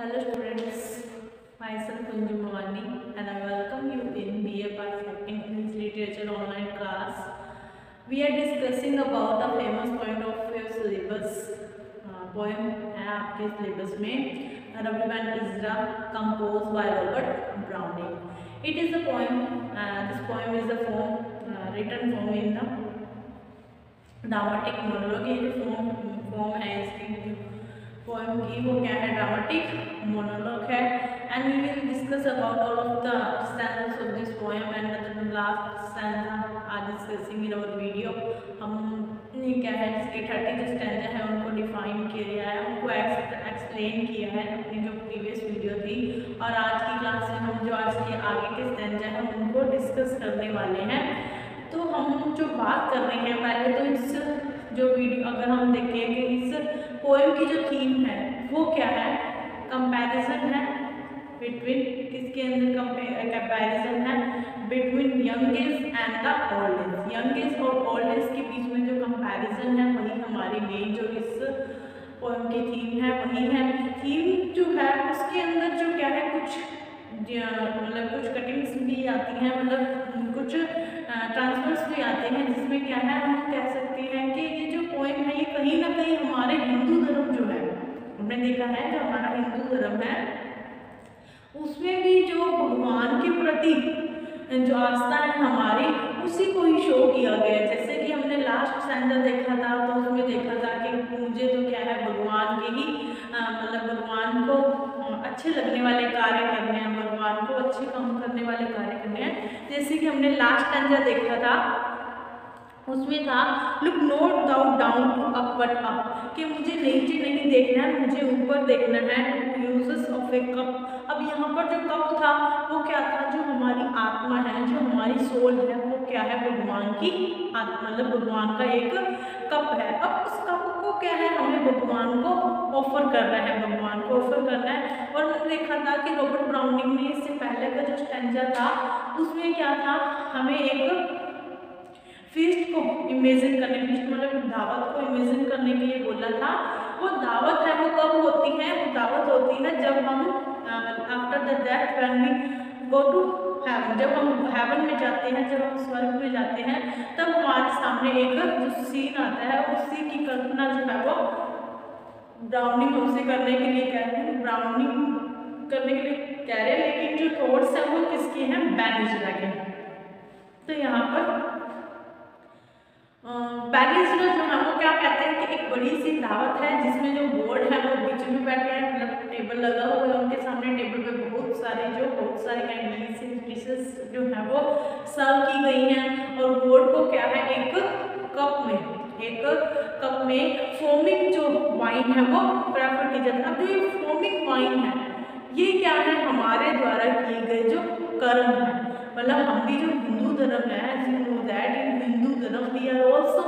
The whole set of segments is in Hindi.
Hello students, myself Kunju Mawani and I welcome you in BA Part English Literature online class. We are discussing about the famous point of your syllabus. Poem है आपके syllabus में Rabiban Isra composed by Robert Browning. It is a poem. This poem is a written form in the dramatic monologue. ये जो form है इसकी पोएम की वो क्या है, ड्रामेटिक मोनोलॉग है. And we will discuss about all of the standards of this poem and the last stanza are discussing in our video. हमने क्या है इसके 30 जो स्टैंजा है उनको डिफाइन किया है, उनको एक्सप्लेन किया है अपनी जो प्रीवियस वीडियो थी. और आज की क्लास में हम जो आज के आगे के स्टैंजा है उनको डिस्कस करने वाले हैं. तो हम जो बात कर रहे हैं पहले तो इस जो वीडियो अगर हम देखें कि इस पोएम की जो थीम है वो क्या है, कंपैरिजन है बिटवीन, किसके अंदर कंपैरिजन है between young age and the old age. Young age और ओल्ड एज के बीच में जो कंपैरिजन है वही हमारी मेन जो इस पोएम की थीम है वही है. थीम जो है उसके अंदर जो क्या है कुछ मतलब कुछ कटिंग्स भी आती हैं, मतलब कुछ ट्रांसफर्स भी आते हैं जिसमें क्या है हम कह सकते हैं कि ये जो पोएम है ये कहीं ना कहीं हमारे हिंदू धर्म जो है हमने देखा है जो हमारा हिंदू धर्म है उसमें भी जो भगवान के प्रति जो आस्था है हमारी उसी को ही शो किया गया है. जैसे कि हमने लास्ट स्टैंजा देखा था तो उसमें देखा था कि मुझे तो क्या है भगवान के ही मतलब भगवान को अच्छे लगने वाले कार्य करने हैं, भगवान को अच्छे काम करने वाले कार्य करने हैं. जैसे कि हमने लास्ट स्टैंजा देखा था उसमें था look not thou down to up but up, कि मुझे नीचे नहीं देखना है मुझे ऊपर देखना है. Uses of A cup. अब यहाँ पर जो कप था वो क्या था, जो हमारी आत्मा है जो हमारी सोल है वो क्या है भगवान की आत्मा, मतलब भगवान का एक कप है. अब उस कप को क्या है हमें भगवान को ऑफर करना है, भगवान को ऑफर करना है. और हमने देखा था कि रॉबर्ट ब्राउनिंग ने इससे पहले का जो स्टैंजा था उसमें क्या था, हमें एक फीस्ट को इमेजिन करने, फीस्ट मतलब दावत को इमेजिन करने के लिए बोला था. वो दावत है वो कब होती है, वो दावत होती है जब हम after the death when we go to heaven, जब हम हेवन में जाते हैं, जब हम स्वर्ग में जाते हैं तब हमारे सामने एक जो सीन आता है उसी की कल्पना जो है वो ब्राउनिंग हमसे करने के लिए कह रहे हैं, ब्राउनिंग करने के लिए कह रहे हैं. लेकिन जो थॉट्स हैं वो किसके हैं, बैनिस्टर के. तो यहाँ पर बैनिस्टर जो है वो क्या कहते हैं कि एक बड़ी सी दावत है जिसमें जो बोर्ड है वो बीच में बैठे हैं, मतलब टेबल लगा हुआ है उनके सामने. टेबल पे बहुत सारे कैंडीज डिशेस जो है वो सर्व की गई हैं. और बोर्ड को क्या है एक कप में फोमिंग जो वाइन है वो प्रेफर की जाती है. अब जो ये फोमिंग वाइन है ये क्या है हमारे द्वारा किए गए जो कर्म है, मतलब हम भी जो हिंदू धर्म है you know that in Hindu dharma we are also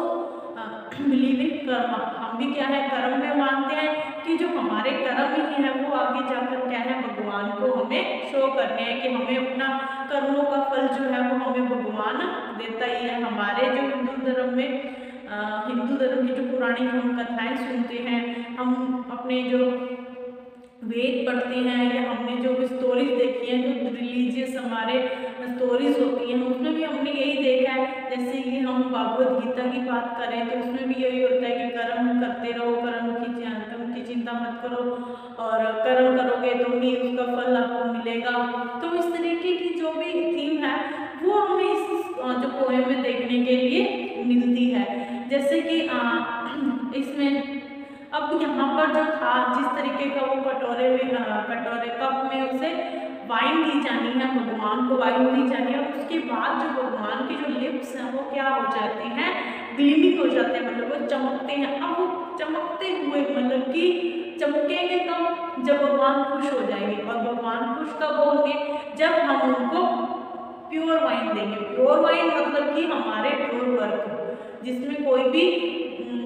believe in karma. हम भी क्या है कर्म में मानते हैं कि जो हमारे कर्म ही है वो आगे जाकर क्या है भगवान को हमें शो करने हैं कि हमें अपना कर्मों का फल जो है वो हमें भगवान देता ही है. हमारे जो हिंदू धर्म में हिंदू धर्म की जो पुरानी हम कथाएं सुनते हैं, हम अपने जो वेद पढ़ते हैं या हमने जो भी स्टोरीज देखी हैं जो रिलीजियस हमारे स्टोरीज होती हैं उसमें भी हमने यही देखा है. जैसे कि हम भागवत गीता की बात करें तो उसमें भी यही होता है कि कर्म करते रहो, कर्म की चिंता मत करो और कर्म करोगे तो ही उसका फल आपको मिलेगा. तो इस तरीके की जो भी थीम है वो हमें इस जो पोएम में देखने के लिए मिलती है. जैसे कि इसमें अब यहाँ पर जो था जिस तरीके का वो कटोरे कप में उसे वाइन दी जानी है, भगवान को वाइन दी जानी है. और उसके बाद जो भगवान की जो लिप्स हैं वो क्या हो जाती हैं, ग्लीमिंग हो जाते हैं, मतलब वो चमकते हैं. अब वो चमकते हुए मतलब कि चमकेंगे कब, जब भगवान खुश हो जाएंगे. और भगवान खुश कब होंगे, जब हम उनको प्योर वाइन देंगे. प्योर वाइन मतलब कि हमारे प्योर वर्क जिसमें कोई भी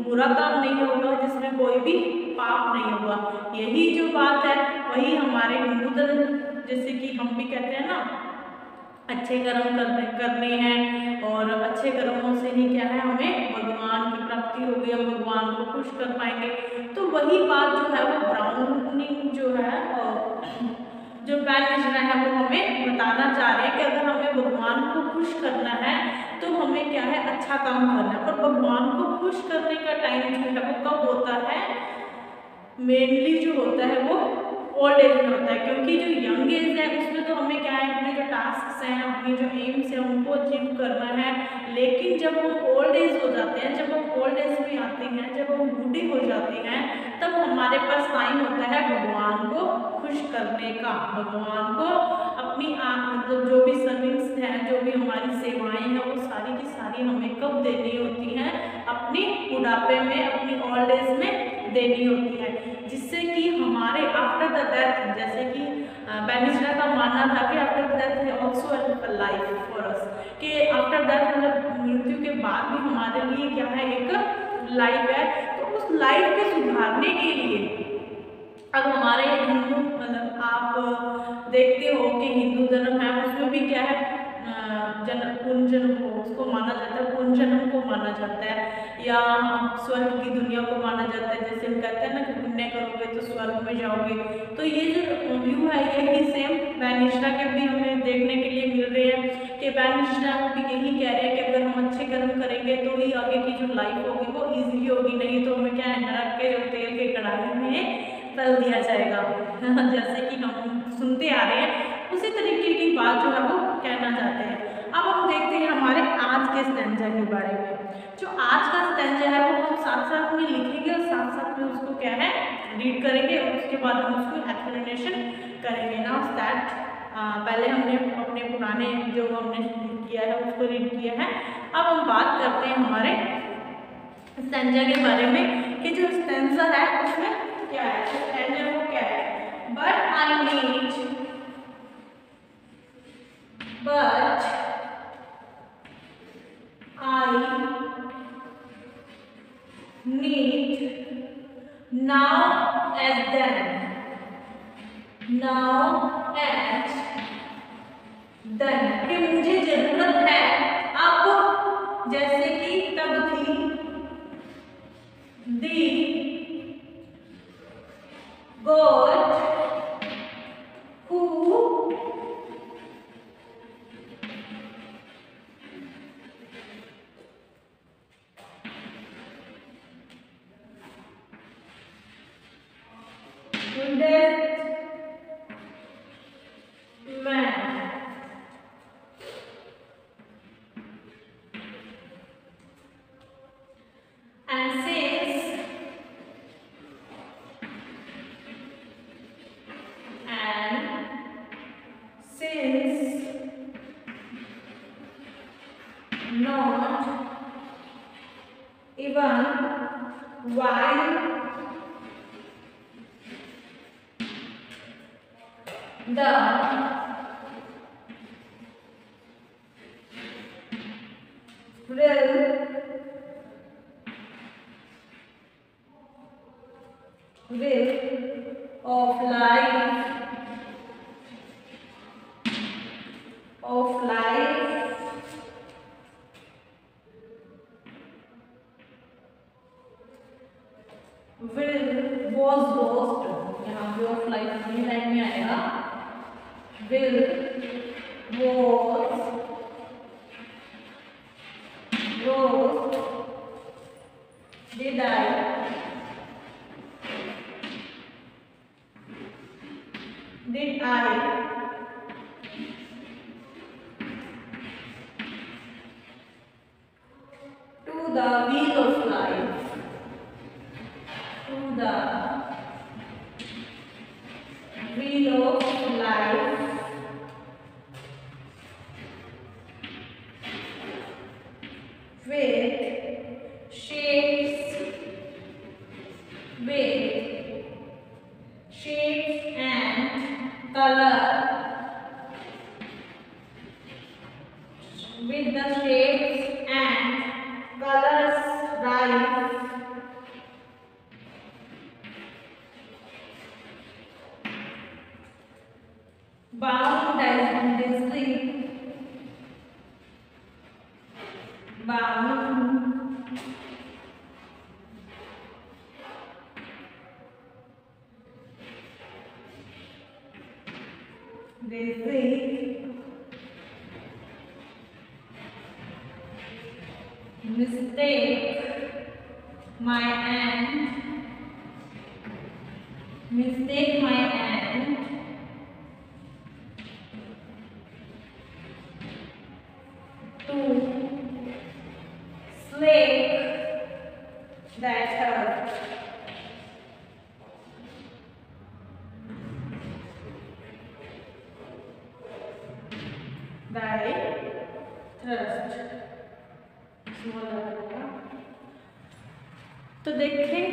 बुरा काम नहीं होगा, जिसमें कोई भी पाप नहीं होगा. यही जो बात है वही हमारे हिंदू धर्म, जैसे कि हम भी कहते हैं ना अच्छे कर्म करने हैं और अच्छे कर्मों से ही क्या है हमें भगवान की प्राप्ति होगी, हम भगवान को खुश कर पाएंगे। तो वही बात जो है वो ब्राउनिंग जो है जो बैनिस्टर है वो हमें बताना चाह रहे हैं कि अगर हमें भगवान को खुश करना है तो हमें क्या है अच्छा काम करना है। और भगवान को खुश करने का टाइम जो है वो कब होता है, मेनली जो होता है वो ओल्ड एज में होता है, क्योंकि जो यंग एज है उसमें तो हमें क्या है अपने जो टास्क हैं अपने जो एम्स हैं उनको अचीव करना है। लेकिन जब हम ओल्ड एज हो जाते हैं, जब हम ओल्ड एज में आते हैं, जब हम बूढ़े हो जाते हैं, तब हमारे पास टाइम होता है भगवान को खुश करने का, भगवान को अपनी मतलब जो भी सर्विंग्स हैं, जो भी हमारी सेवाएं हैं वो सारी की सारी हमें कब देनी होती हैं, अपनी बुढ़ापे में, अपनी ओल्ड एज में देनी होती है, जिससे कि हमारे आफ्टर द डेथ, जैसे कि बैनिस्टर का मानना था कि आफ्टर डेथ है also a life for us, कि आफ्टर डेथ मतलब मृत्यु के बाद भी हमारे लिए क्या है एक लाइफ है। तो उस लाइफ के सुधारने के लिए अब हमारे हिंदू मतलब आप देखते हो कि हिंदू धर्म है उसमें भी क्या है जन्म पुनर्जन्म को उसको माना जाता है, पुनर्जन्म को माना जाता है, या स्वर्ग की दुनिया को माना जाता है। जैसे हम कहते हैं ना कि पुण्य करोगे तो स्वर्ग में जाओगे। तो ये जो व्यू है यही सेम बैनिस्टर के भी हमें देखने के लिए मिल रहे हैं कि बैनिस्टर भी यही कह रहे हैं कि अगर हम अच्छे कर्म करेंगे तो ही आगे की जो लाइफ होगी वो ईजिली होगी, नहीं तो हमें क्या है नरक के जो तेल के कढ़ाई में तल दिया जाएगा। जैसे कि हम सुनते आ रहे हैं उसी तरीके की बात जो है वो कहना चाहते हैं। अब हम देखते हैं हमारे आज के स्टैंजा के बारे में। जो आज का स्टैंजा है वो हम साथ साथ में लिखेंगे और साथ साथ में उसको क्या है रीड करेंगे और उसके बाद हम उसको एक्सप्लेनेशन करेंगे। Now start. पहले हमने अपने पुराने जो हमने किया है उसको रीड किया है। अब हम बात करते हैं हमारे स्टैंजा के बारे में कि जो स्टैंजा है उसमें क्या है, स्टैंजा वो क्या है। But I need now as then, now as then, कि मुझे जरूरत है अब, जैसे कि तब थी, दी God who not even while the will of life will was lost, यहाँ पे ऑफ लाइफ अपनी लाइन में आएगा, will was lost, did I to the wheel of life, to the wheel of life, with shapes and color, with the shapes and colors rise mistake my end to slake that thirst. तो देखें,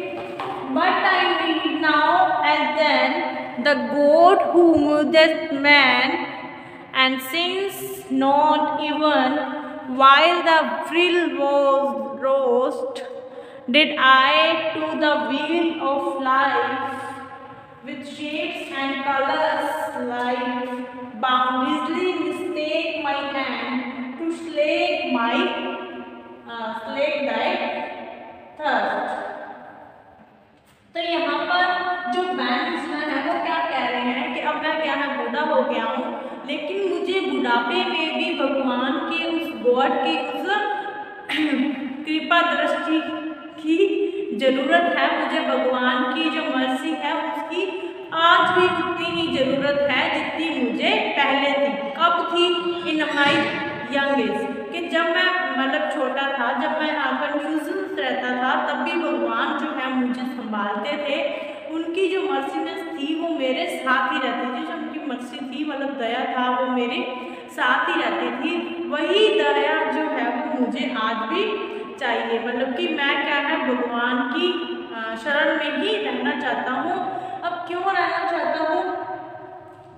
but I read now and then the God who moveth man, and since not even while the frill was roast, did I to the wheel of life with shapes and colors life bound easily mistake my hand to slake thy thirst. तो यहाँ पर जो बैट्समैन है वो क्या कह रहे हैं कि अब मैं क्या है बूढ़ा हो गया हूँ, लेकिन मुझे बुढ़ापे में भी भगवान के उस गॉड की उस कृपा दृष्टि की जरूरत है। मुझे भगवान की जो मर्सी है उसकी आज भी उतनी ही जरूरत है जितनी मुझे पहले थी। कब थी? इन माई यंग एज, कि जब मैं मतलब छोटा था, जब मैं कंफ्यूजन रहता था, तब भी भगवान जो है मुझे संभालते थे। उनकी जो मर्सीनेस थी वो मेरे साथ ही रहती थी। जो उनकी मर्सी थी मतलब दया था वो मेरे साथ ही रहती थी। वही दया जो है वो मुझे आज भी चाहिए। मतलब कि मैं क्या है भगवान की शरण में ही रहना चाहता हूँ। अब क्यों रहना चाहता हूँ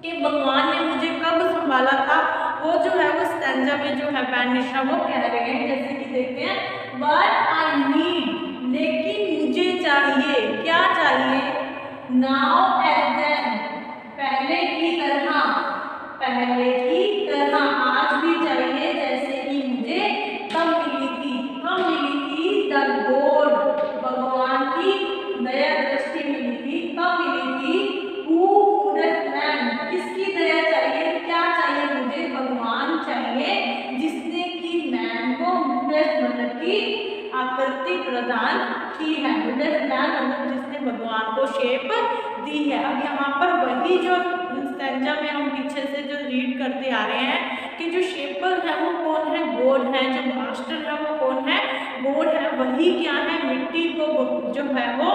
कि भगवान ने मुझे कब संभाला था, वो जो है वो स्टैंजा में जो है बैनिशा वो कह रहे हैं। जैसे कि देखते हैं, बट आई नीड, लेकिन मुझे चाहिए, क्या चाहिए? नाउ एज देन, पहले की तरह, पहले की तरह आज भी चाहिए जैसे कि मुझे कब मिली थी। कब मिली थी? द गॉड, भगवान की दया दृष्टि मिली थी। कब मिली थी? किसकी दया चाहिए? क्या चाहिए मुझे? भगवान चाहिए जिसने कि मैन को मतलब की आकृति प्रदान की है। मतलब जिसने भगवान को शेप दी है। अब यहाँ पर वही जो स्टैंजा में हम पीछे से जो रीड करते आ रहे हैं कि जो शेपर है वो कौन है? गॉड है। जो मास्टर है वो कौन है? गॉड है। वही क्या है? मिट्टी को जो है वो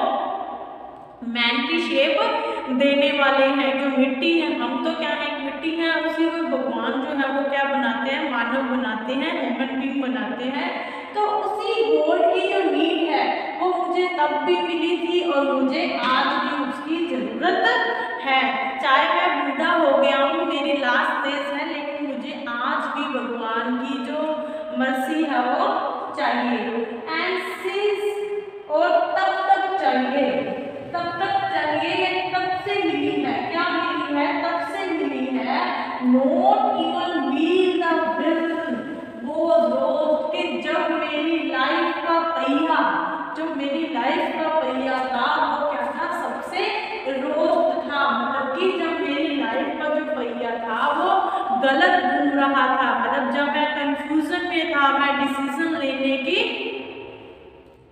मैन की शेप देने वाले हैं। जो मिट्टी है, हम तो क्या है? मिट्टी है। उसी को भगवान जो है वो क्या बनाते हैं? मानव बनाते हैं, ह्यूमन बीइंग बनाते हैं। तो उसी गॉड की जो नीड है वो मुझे तब भी मिली थी और मुझे आज भी उसकी जरूरत है। चाहे मैं बूढ़ा हो गया हूँ, मेरी लास्ट डेज है, लेकिन मुझे आज भी भगवान की जो मर्सी है वो चाहिए। एंड सिंस, और तब तक चाहिए, तब तक चाहिए, तब से मिली है। क्या मिली है? तब से मिली है। Not even wheel the wheel वो रोज, के जब मेरी लाइफ का पहिया, जो मेरी लाइफ का पहिया था वो क्या था? सबसे रोस्ट था। मतलब कि जब मेरी लाइफ का जो पहिया था वो गलत घूम रहा था। मतलब जब मैं कंफ्यूजन में था, मैं डिसीजन लेने की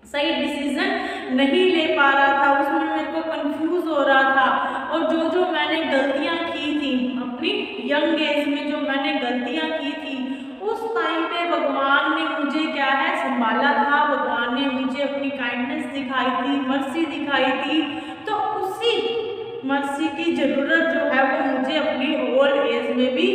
सही डिसीजन नहीं ले पा रहा था, उसमें मेरे को कंफ्यूज हो रहा था। और जो मैंने गलतियां की थी अपनी यंग एज में, जो मैंने गलतियां की थी, उस टाइम पे भगवान ने मुझे क्या है संभाला था। भगवान ने मुझे अपनी काइंडनेस दिखाई थी, मर्सी दिखाई थी। तो उसी मर्सी की जरूरत जो है वो मुझे अपनी ओल्ड एज में भी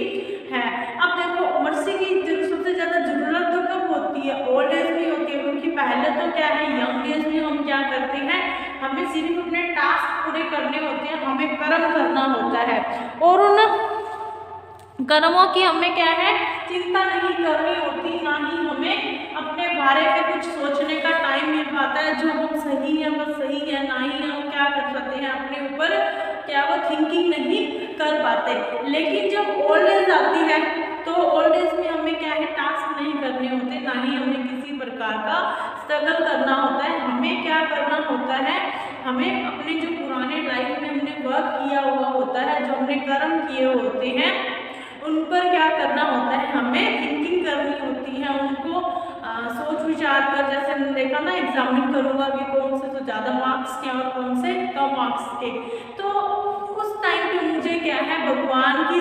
है। अब देखो, मर्सी की सबसे ज्यादा जरूरत तो कब होती है? ओल्ड एज में होती है। क्योंकि पहले तो क्या है, यंग एज में हम क्या करते हैं, हमें सिर्फ अपने टास्क पूरे करने होते हैं, हमें कर्म करना होता है और उन कर्मों की हमें क्या है चिंता नहीं करनी होती, ना ही हमें अपने बारे में कुछ सोचने का टाइम मिल पाता है। जो हम सही है वो सही है, ना ही हम क्या कर सकते हैं अपने ऊपर क्या वो थिंकिंग नहीं कर पाते। लेकिन जब ओल्ड एज आती है तो ओल्ड एज में हमें क्या है टास्क नहीं करने होते, ना ही हमें किसी प्रकार का स्ट्रगल करना होता है। हमें क्या करना होता है, हमें अपने जो पुराने लाइफ में हमने वर्क किया हुआ होता है, जो हमने कर्म किए होते हैं, उन पर क्या करना होता है, हमें थिंकिंग करनी होती है, उनको सोच विचार कर, जैसे हमने देखा ना एग्जामिन करूँगा कि कौन से तो ज़्यादा मार्क्स के और कौन से कम मार्क्स के, तो उस टाइम पे मुझे क्या है भगवान की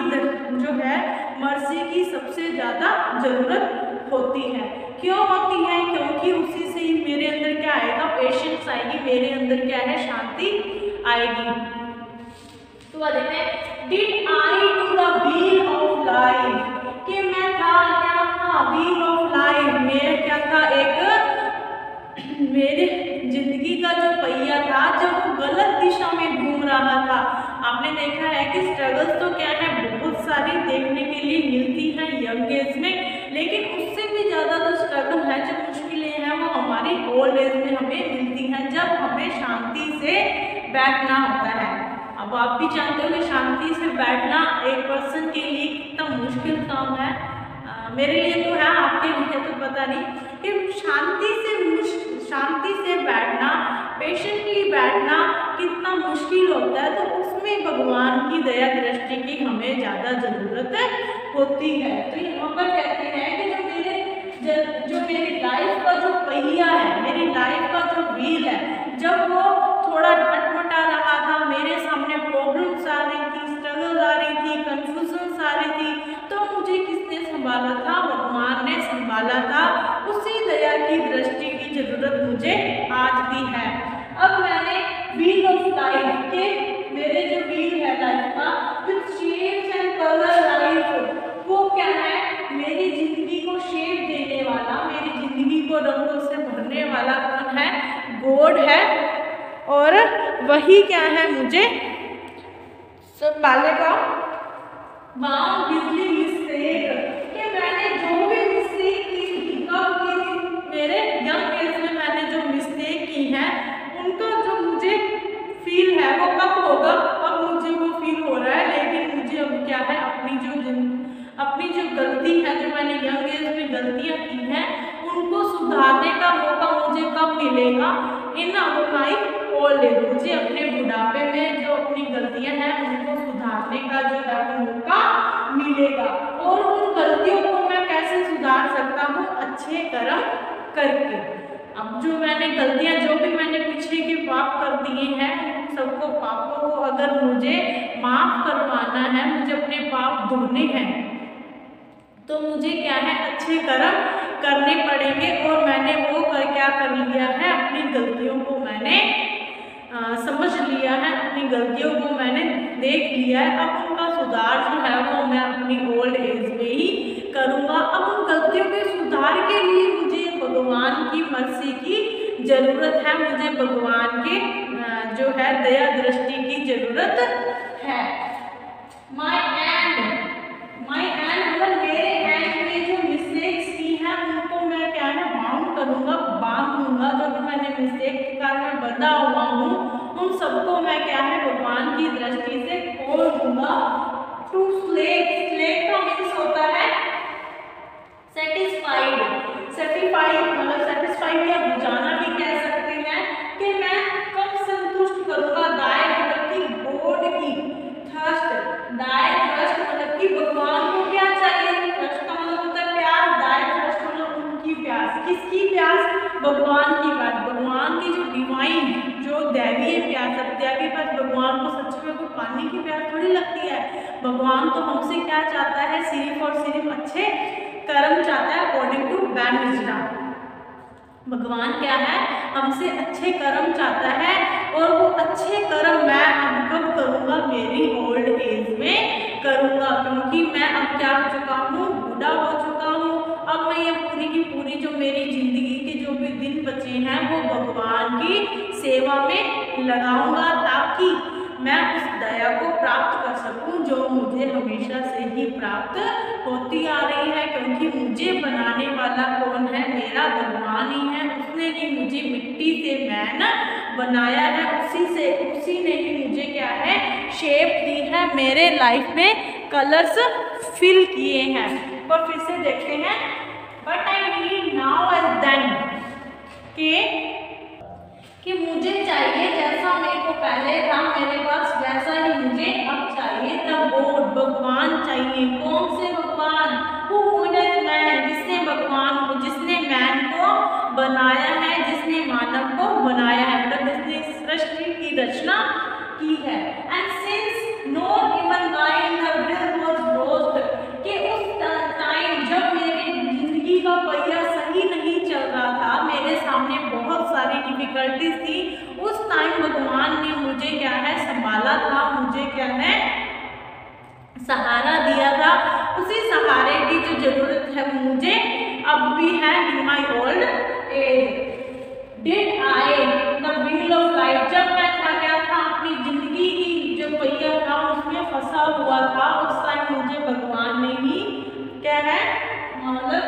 जो है मर्जी की सबसे ज़्यादा ज़रूरत होती है। क्यों होती है? क्योंकि उसी से ही मेरे अंदर क्या आएगा, पेशेंस आएगी, मेरे अंदर क्या है, शांति आएगी। तो देखते हैं, did I do the wheel of life, कि मैं था क्या था, व्हील ऑफ लाइफ, मेरे क्या था, एक मेरे जिंदगी का जो पहिया था जब वो गलत दिशा में घूम रहा था। आपने देखा है कि स्ट्रगल्स तो क्या है बहुत सारी देखने के लिए मिलती हैं यंग एज में, लेकिन उससे भी ज़्यादा जो स्ट्रगल है, जो मुश्किलें हैं, वो हमारी ओल्ड एज में हमें मिलती हैं, जब हमें शांति से बैठना होता है। अब आप भी जानते हो कि शांति से बैठना एक पर्सन के लिए कितना मुश्किल काम है। मेरे लिए तो है, आपके लिए तो पता नहीं, कि शांति से बैठना, पेशेंटली बैठना कितना मुश्किल होता है। तो उसमें भगवान की दया दृष्टि की हमें ज़्यादा ज़रूरत होती है। तो यहाँ पर कहते हैं कि जो मेरी लाइफ का जो पहिया है, मेरी लाइफ का जो व्हील है, जब वो थोड़ा अटमटा रहा था, मेरे सामने प्रॉब्लम्स आ रही थी, स्ट्रगल आ रही थी, कंफ्यूजन्स आ रही थी, तो मुझे किसने संभाला था? भगवान ने संभाला था। उसी दया की दृष्टि की जरूरत मुझे आज भी है। अब मैंने व्हील ऑफ लाइफ के, मेरे जो व्हील है लाइफ का, with shapes and colour life, वो क्या है, मेरी जिंदगी को शेप देने वाला, मेरी जिंदगी को रंगों से भरने वाला कौन है? गॉड है। और वही क्या है, मुझे संभालेगा। वाओ बिजली मिस्टेक, कि मैंने जो भी मिस्टेक की थी, कब की थी, मेरे यंग एज में मैंने जो मिस्टेक की है, उनका जो मुझे फील है वो कब होगा? अब मुझे वो फील हो रहा है, लेकिन मुझे अब क्या है, अपनी जो गलती है, जो मैंने यंग एज में गलतियाँ की हैं, उनको सुधारने का मौका मुझे कब मिलेगा? इन माई ओल्ड एज, मुझे अपने बुढ़ापे में जो अपनी गलतियां हैं उनको सुधारने का जो है वो मौका मिलेगा। और उन गलतियों को मैं कैसे सुधार सकता हूँ? अच्छे कर्म करके। अब जो मैंने गलतियां, जो भी मैंने पीछे के पाप कर दिए हैं, उन सबको पापों को अगर मुझे माफ करवाना है, मुझे अपने पाप धोने हैं, तो मुझे क्या है, अच्छे कर्म करने पड़ेंगे। और मैंने वो क्या कर लिया है, अपनी गलतियों को मैंने समझ लिया है, अपनी गलतियों को मैंने देख लिया है। अब उनका सुधार जो है वो मैं अपनी ओल्ड एज में ही करूँगा। अब उन गलतियों के सुधार के लिए मुझे भगवान की मर्जी की जरूरत है, मुझे भगवान के जो है दया दृष्टि की जरूरत है। माई एंड मतलब मेरे एंड में जो मिस्टेक्स की हैं उनको मैं क्या है, बाउंड करूँगा, बांध दूंगा। जो भी मैंने मिस्टेक के कारण मैं बंधा हुआ हूँ, उन सबको मैं क्या है, भगवान की दृष्टि से खोल दूंगा। टू स्लेट का मीन्स होता है सेटिस्फाइड मतलब सेटिस्फाइड या बुझाना भी कह सकते हैं, कि मैं कब संतुष्ट करूंगा। दाय मतलब कि गॉड की थर्स्ट, दाय थर्स्ट मतलब कि भगवान को क्या चाहिए, थर्स्ट का मतलब होता है प्यास, दाय थर्स्ट मतलब उनकी प्यास। किसकी प्यास? भगवान की बात, भगवान की जो डिवाइन, जो दैवीय प्यास। अब दैवीय प्यास, भगवान को सच में कोई पानी की प्यास थोड़ी लगती है। भगवान तो हमसे क्या चाहता है, सिर्फ और सिर्फ अच्छे कर्म चाहता है। अकॉर्डिंग टू बैनिस्डा, भगवान क्या है, हमसे अच्छे कर्म चाहता है। और वो अच्छे कर्म मैं अब कब करूँगा, मेरी ओल्ड एज में करूँगा, क्योंकि मैं अब क्या हो चुका हूँ, बूढ़ा हो चुका हूँ। अब मैं ये पूरी की पूरी जो मेरी जिंदगी के जो भी दिन बचे हैं वो भगवान की सेवा में लगाऊंगा, ताकि मैं उस दया को प्राप्त कर सकूं जो मुझे हमेशा से ही प्राप्त होती आ रही है। क्योंकि मुझे बनाने वाला कौन है, मेरा भगवान ही है। उसने ही मुझे मिट्टी से मैन बनाया है, उसी ने ही मुझे क्या है, शेप दी है, मेरे लाइफ में कलर्स फिल किए हैं। और फिर से देखते हैं, but I need now as then, कि मुझे चाहिए जैसा मेरे को पहले था मेरे पास वैसा ही मुझे अब चाहिए। द गॉड, भगवान चाहिए। कौन से भगवान? हु मेड मैन, जिसने भगवान को, जिसने मैन को बनाया है, जिसने मानव को बनाया है, मतलब जिसने सृष्टि की रचना की है। And since not even mine the wheel was lost, कि उस टाइम जब मेरी जिंदगी का पहिया सही नहीं चल रहा था, मेरे सामने बहुत सारी डिफिकल्टीज थी, उस टाइम भगवान ने मुझे क्या है संभाला था, मुझे क्या है सहारा दिया था। उसी सहारे की जो जरूरत है वो मुझे अब भी है in my old age. Did I the wheel of life, जब मैं क्या था अपनी जिंदगी की जो पहिया था उसमें फंसा हुआ था, उस टाइम मुझे भगवान ने ही क्या है मतलब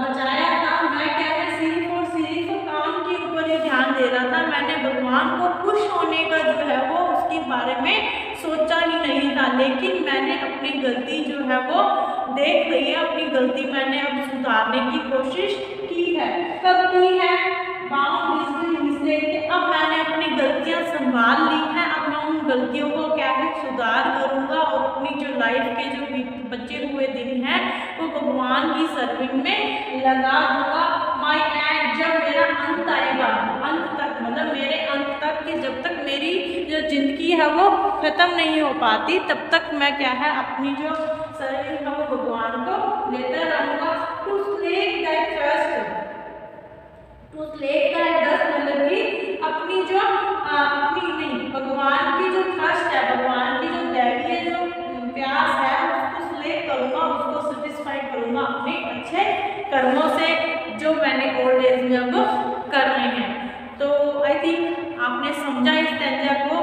बचाया था। मैं क्या है सिर्फ काम के ऊपर ही ध्यान दे रहा था, मैंने भगवान को खुश होने का जो है वो उसके बारे में सोचा ही नहीं था। लेकिन मैंने अपनी गलती जो है वो देख रही है, अपनी गलती मैंने अब सुधारने की कोशिश की है। कब की है? अब मैंने अपनी गलतियां संभाल ली हैं, अब मैं उन गलतियों को क्या है सुधार करूंगा और अपनी जो लाइफ के जो बचे हुए दिन हैं वो भगवान की सर्विंग में लगा दूंगा। माई एंड, जब मेरा अंत आएगा, अंत तक मतलब मेरे अंत तक कि जब तक मेरी जो जिंदगी है वो खत्म नहीं हो पाती तब तक मैं क्या है अपनी जो सर्विंग है वो भगवान को लेता रहूंगा। To slake that thirst, to slake that thirst मतलब कि अपनी जो अपनी नहीं भगवान की जो थर्स्ट है, भगवान की जो दैवीय जो प्यास है उसको स्लेक करूंगा, उसको सेटिस्फाई करूंगा अपने अच्छे कर्मों से जो मैंने ओल्ड एज में अब करने हैं। तो आई थिंक आपने समझा इस स्टैंजा को।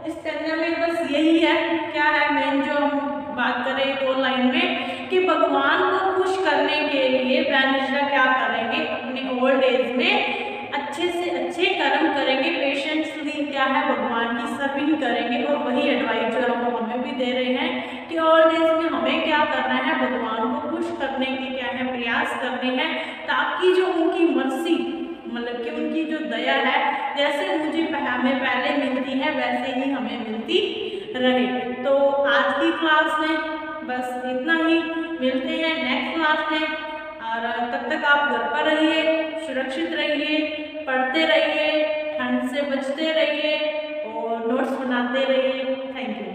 इस स्टैंजा में बस यही है, क्या है मेन जो हम बात करें दो लाइन में कि भगवान को खुश करने के लिए वैनिशा क्या करेंगे, अपने ओल्ड एज में अच्छे से अच्छे कर्म करेंगे, पेशेंटली क्या है भगवान की सर्विंग करेंगे। और वही एडवाइस जो है वो हमें भी दे रहे हैं कि ओल्ड एज में हमें क्या करना है, भगवान को खुश करने के क्या है प्रयास करने हैं, ताकि जो उनकी मर्सी मतलब कि उनकी जो दया है जैसे मुझे हमें पहले मिलती है वैसे ही हमें मिलती रहे। तो आज की क्लास में बस इतना ही, मिलते हैं नेक्स्ट क्लास में। और तब तक आप घर पर रहिए, सुरक्षित रहिए, पढ़ते रहिए, ठंड से बचते रहिए और नोट्स बनाते रहिए। Thank you.